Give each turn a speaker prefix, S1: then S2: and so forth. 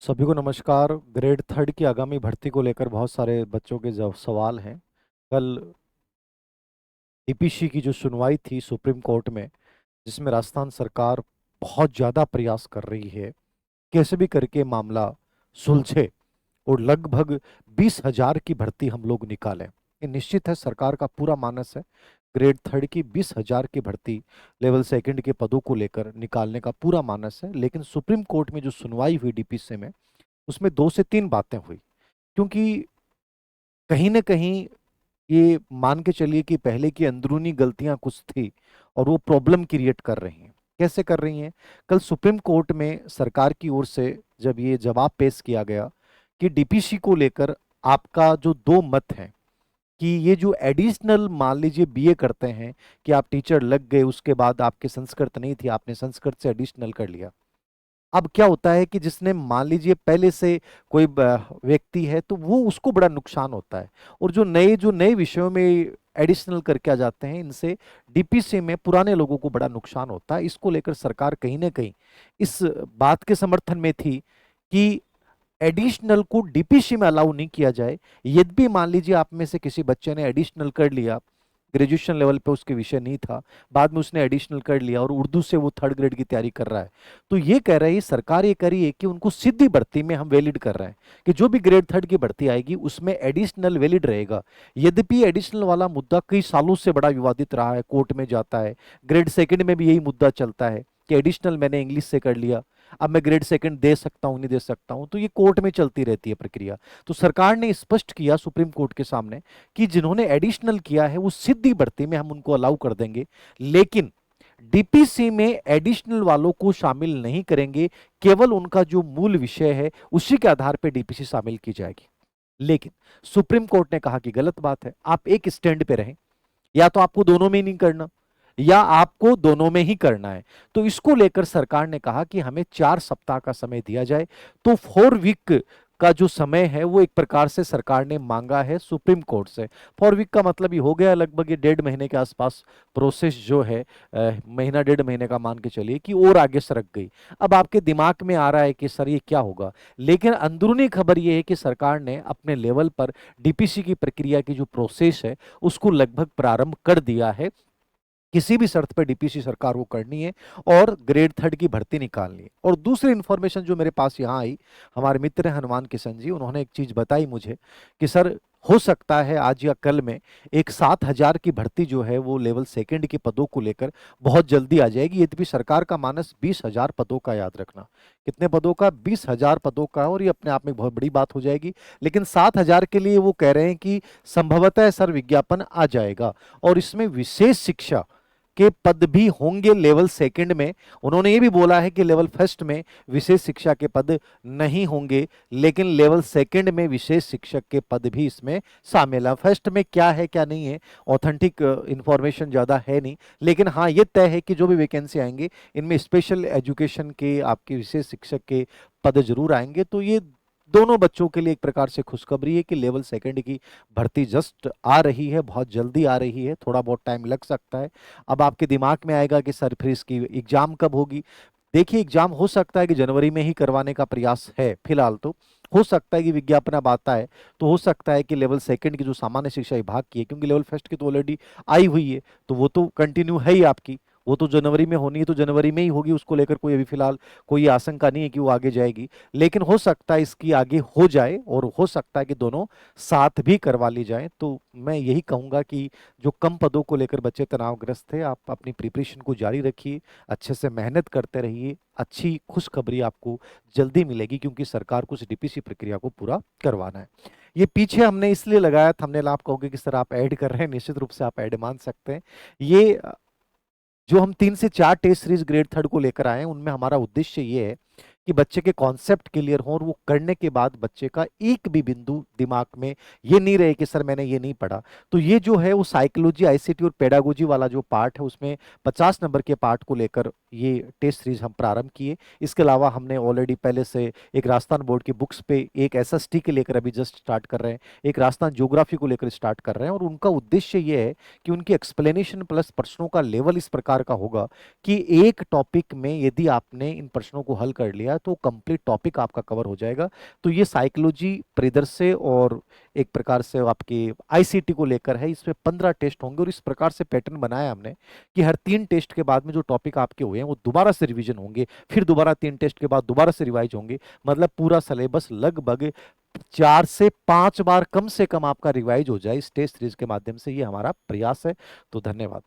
S1: सभी को नमस्कार। ग्रेड थर्ड की आगामी भर्ती को लेकर बहुत सारे बच्चों के जब सवाल हैं। कल डीपीसी की जो सुनवाई थी सुप्रीम कोर्ट में, जिसमें राजस्थान सरकार बहुत ज़्यादा प्रयास कर रही है कैसे भी करके मामला सुलझे और लगभग 20,000 की भर्ती हम लोग निकालें। ये निश्चित है, सरकार का पूरा मानस है ग्रेड थर्ड की 20,000 की भर्ती लेवल सेकंड के पदों को लेकर निकालने का पूरा मानस है। लेकिन सुप्रीम कोर्ट में जो सुनवाई हुई डीपीसी में, उसमें 2 से 3 बातें हुई। क्योंकि कहीं ना कहीं ये मान के चलिए कि पहले की अंदरूनी गलतियां कुछ थी और वो प्रॉब्लम क्रिएट कर रही हैं। कैसे कर रही हैं? कल सुप्रीम कोर्ट में सरकार की ओर से जब ये जवाब पेश किया गया कि डीपीसी को लेकर आपका जो 2 मत हैं कि ये जो एडिशनल मान लीजिए बीए करते हैं कि आप टीचर लग गए, उसके बाद आपके संस्कृत नहीं थी, आपने संस्कृत से एडिशनल कर लिया। अब क्या होता है कि जिसने मान लीजिए पहले से कोई व्यक्ति है तो वो उसको बड़ा नुकसान होता है। और जो नए विषयों में एडिशनल करके आ जाते हैं, इनसे डीपीसी में पुराने लोगों को बड़ा नुकसान होता है। इसको लेकर सरकार कहीं ना कहीं इस बात के समर्थन में थी कि एडिशनल को डीपीसी में अलाउ नहीं किया जाए। यद्यपि मान लीजिए आप में से किसी बच्चे ने एडिशनल कर लिया, ग्रेजुएशन लेवल पे उसके विषय नहीं था, बाद में उसने एडिशनल कर लिया और उर्दू से वो थर्ड ग्रेड की तैयारी कर रहा है, तो ये कह रही है सरकार, ये करी है कि उनको सीधी भर्ती में हम वैलिड कर रहे हैं कि जो भी ग्रेड थर्ड की भर्ती आएगी उसमें एडिशनल वैलिड रहेगा। यद्यपि एडिशनल वाला मुद्दा कई सालों से बड़ा विवादित रहा है, कोर्ट में जाता है। ग्रेड सेकंड में भी यही मुद्दा चलता है कि एडिशनल मैंने इंग्लिश से कर लिया, अब मैं ग्रेड सेकंड दे सकता हूं नहीं दे सकता हूं, तो ये कोर्ट में चलती रहती है प्रक्रिया। तो सरकार ने स्पष्ट किया सुप्रीम कोर्ट के सामने कि जिन्होंने एडिशनल किया है वो सीधी भर्ती में हम उनको अलाउ कर देंगे, लेकिन डीपीसी में एडिशनल वालों को शामिल नहीं करेंगे। केवल उनका जो मूल विषय है उसी के आधार पर डीपीसी शामिल की जाएगी। लेकिन सुप्रीम कोर्ट ने कहा कि गलत बात है, आप एक स्टैंड पे रहें, या तो आपको दोनों में ही नहीं करना या आपको दोनों में ही करना है। तो इसको लेकर सरकार ने कहा कि हमें 4 सप्ताह का समय दिया जाए। तो 4 वीक का जो समय है वो एक प्रकार से सरकार ने मांगा है सुप्रीम कोर्ट से। 4 वीक का मतलब ये हो गया लगभग ये 1.5 महीने के आसपास प्रोसेस जो है, महीना 1.5 महीने का मान के चलिए कि और आगे सरक गई। अब आपके दिमाग में आ रहा है कि सर ये क्या होगा, लेकिन अंदरूनी खबर ये है कि सरकार ने अपने लेवल पर डीपीसी की प्रक्रिया की जो प्रोसेस है उसको लगभग प्रारंभ कर दिया है। किसी भी शर्त पर डीपीसी सरकार को करनी है और ग्रेड थर्ड की भर्ती निकालनी है। और दूसरी इंफॉर्मेशन जो मेरे पास यहाँ आई, हमारे मित्र हैं हनुमान किशन जी, उन्होंने एक चीज बताई मुझे कि सर हो सकता है आज या कल में एक 7,000 की भर्ती जो है वो लेवल सेकंड के पदों को लेकर बहुत जल्दी आ जाएगी। यद्यपि सरकार का मानस 20,000 पदों का, याद रखना कितने पदों का, 20,000 पदों का, और ये अपने आप में बहुत बड़ी बात हो जाएगी। लेकिन 7,000 के लिए वो कह रहे हैं कि संभवतः सर विज्ञापन आ जाएगा और इसमें विशेष शिक्षा के पद भी होंगे लेवल सेकंड में। उन्होंने ये भी बोला है कि लेवल फर्स्ट में विशेष शिक्षा के पद नहीं होंगे, लेकिन लेवल सेकंड में विशेष शिक्षक के पद भी इसमें शामिल है। फर्स्ट में क्या है क्या नहीं है, ऑथेंटिक इंफॉर्मेशन ज़्यादा है नहीं, लेकिन हाँ ये तय है कि जो भी वैकेंसी आएंगे इनमें स्पेशल एजुकेशन के, आपके विशेष शिक्षक के पद जरूर आएंगे। तो ये दोनों बच्चों के लिए एक प्रकार से खुशखबरी है कि लेवल सेकंड की भर्ती जस्ट आ रही है, बहुत जल्दी आ रही है, थोड़ा बहुत टाइम लग सकता है। अब आपके दिमाग में आएगा कि सर फिर इसकी एग्जाम कब होगी। देखिए एग्जाम हो सकता है कि जनवरी में ही करवाने का प्रयास है फिलहाल, तो हो सकता है कि विज्ञापन अब आता है तो हो सकता है कि लेवल सेकंड की जो सामान्य शिक्षा विभाग की है, क्योंकि लेवल फर्स्ट की तो ऑलरेडी आई हुई है तो वो तो कंटिन्यू है ही आपकी, वो तो जनवरी में होनी है तो जनवरी में ही होगी, उसको लेकर कोई अभी फिलहाल कोई आशंका नहीं है कि वो आगे जाएगी। लेकिन हो सकता है इसकी आगे हो जाए और हो सकता है कि दोनों साथ भी करवा ली जाए। तो मैं यही कहूंगा कि जो कम पदों को लेकर बच्चे तनावग्रस्त थे, आप अपनी प्रिपरेशन को जारी रखिए, अच्छे से मेहनत करते रहिए, अच्छी खुशखबरी आपको जल्दी मिलेगी, क्योंकि सरकार को इस डीपीसी प्रक्रिया को पूरा करवाना है। ये पीछे हमने इसलिए लगाया, थंबनेल आप कहोगे कि सर आप ऐड कर रहे हैं, निश्चित रूप से आप ऐड मान सकते हैं। ये जो हम 3 से 4 टेस्ट सीरीज ग्रेड थर्ड को लेकर आए हैं, उनमें हमारा उद्देश्य ये है कि बच्चे के कॉन्सेप्ट क्लियर हो और वो करने के बाद बच्चे का एक भी बिंदु दिमाग में ये नहीं रहे कि सर मैंने ये नहीं पढ़ा। तो ये जो है वो साइकोलॉजी, आईसीटी और पेडागोजी वाला जो पार्ट है उसमें 50 नंबर के पार्ट को लेकर ये टेस्ट सीरीज हम प्रारंभ किए। इसके अलावा हमने ऑलरेडी पहले से एक राजस्थान बोर्ड की बुक्स पे एक एसएसटी के लेकर अभी जस्ट स्टार्ट कर रहे हैं, एक राजस्थान ज्योग्राफी को लेकर स्टार्ट कर रहे हैं, और उनका उद्देश्य ये है कि उनकी एक्सप्लेनेशन प्लस प्रश्नों का लेवल इस प्रकार का होगा कि एक टॉपिक में यदि आपने इन प्रश्नों को हल कर लिया तो कंप्लीट टॉपिक आपका कवर हो जाएगा। तो ये साइकोलॉजी परिदृश्य और एक प्रकार से आपके आईसीटी को लेकर है। इसमें 15 टेस्ट होंगे और इस प्रकार से पैटर्न बनाया हमने कि हर 3 टेस्ट के बाद में जो टॉपिक आपके हुए हैं वो दोबारा से रिवीजन होंगे, फिर दोबारा 3 टेस्ट के बाद दोबारा से रिवाइज होंगे। मतलब पूरा सिलेबस लगभग 4 से 5 बार कम से कम आपका रिवाइज हो जाए इस टेस्ट सीरीज के माध्यम से, ये हमारा प्रयास है। तो धन्यवाद।